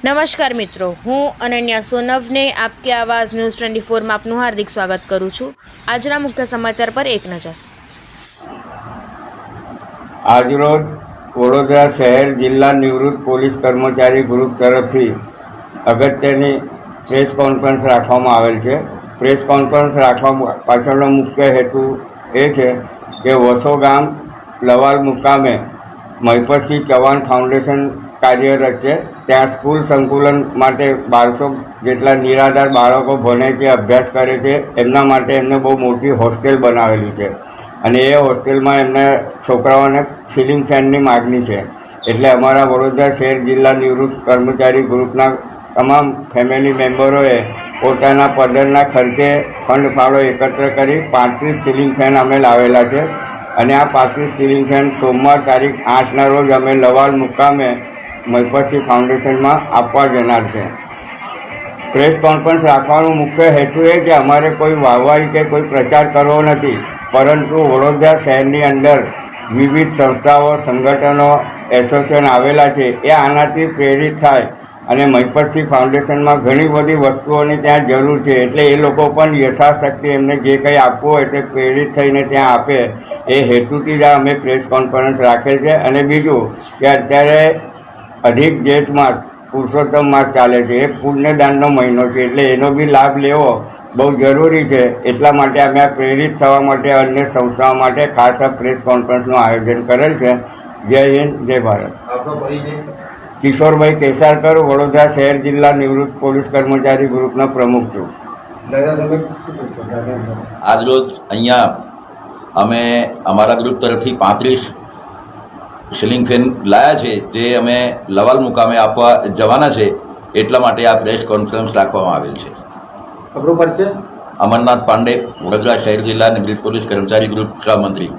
નમસ્કાર મિત્રો, હું અનન્યા સોનવને આપકી આવાज़ ન્યૂઝ 24 માં આપનું હાર્દિક સ્વાગત કરું છું। આજના મુખ્ય સમાચાર પર એક નજર। આજરોજ વડોદરા શહેર જિલ્લા નિવૃત્ત પોલીસ કર્મચારી ગ્રુપ તરફથી અગત્યની પ્રેસ કોન્ફરન્સ રાખવામાં આવેલ છે। પ્રેસ કોન્ફરન્સ રાખવા પાછળનો મુખ્ય હેતુ એ છે કે વસો ગામ લવાલ મુકામે મહિપતસિંહ ચૌહાણ ફાઉન્ડેશન કાર્યરત છે। ત્યાં સ્કૂલ સંકુલન માટે 1200 જેટલા નિરાધાર બાળકો ભણે છે, અભ્યાસ કરે છે। એમના માટે એમને બહુ મોટી હોસ્ટેલ બનાવેલી છે અને એ હોસ્ટેલમાં એમના છોકરાઓને સીલિંગ ફેનની માગણી છે। એટલે અમારા વડોદરા શહેર જિલ્લા નિવૃત્ત કર્મચારી ગ્રુપના તમામ ફેમિલી મેમ્બરોએ પોતાના પદરના ખર્ચે ફંડ ફાળો એકત્ર કરી 35 સીલિંગ ફેન અમે લાવેલા છે અને આ 35 સીલિંગ ફેન સોમવાર તારીખ 8ના રોજ અમે લવાલ મુકામે મહિપતસિંહ ફાઉન્ડેશનમાં આપવા જનાર છે। પ્રેસ કોન્ફરન્સ રાખવાનો મુખ્ય હેતુ એ કે અમારે કોઈ વાહવાહી કે કોઈ પ્રચાર કરવો નથી, પરંતુ વડોદરા શહેરની અંદર વિવિધ સંસ્થાઓ, સંગઠનો, એસોસિએશન આવેલા છે, એ આનાથી પ્રેરિત થાય અને મહિપતસિંહ ફાઉન્ડેશનમાં ઘણી બધી વસ્તુઓની ત્યાં જરૂર છે। એટલે એ લોકો પણ યથાશક્તિ એમને જે કંઈ આપવું હોય તે પ્રેરિત થઈને ત્યાં આપે, એ હેતુથી જ અમે પ્રેસ કોન્ફરન્સ રાખેલ છે। અને બીજું કે અત્યારે અધિક જેઠ માસ પુરુષોત્તમ માસ ચાલે છે, એ પુણ્યદાનનો મહિનો છે, એટલે એનો બી લાભ લેવો બહુ જરૂરી છે। એટલા માટે અમે આ પ્રેરિત થવા માટે અન્ય સંસ્થાઓ માટે ખાસ આ પ્રેસ કોન્ફરન્સનું આયોજન કરેલ છે। જય હિન્દ, જય ભારત। કિશોરભાઈ કેસારકર, વડોદરા શહેર જિલ્લા નિવૃત્ત પોલીસ કર્મચારી ગ્રુપના પ્રમુખ છું। આજરોજ અહીંયા અમે અમારા ગ્રુપ તરફથી 35 સીલિંગ ફેન લાયા છે, જે અમે લવાલ મુકામે આપવા જવાના છે। એટલા માટે આ પ્રેસ કોન્ફરન્સ રાખવામાં આવેલ છે। અમરનાથ પાંડે, વડોદરા શહેર જિલ્લા નિવૃત્ત પોલીસ કર્મચારી ગ્રુપ સહમંત્રી।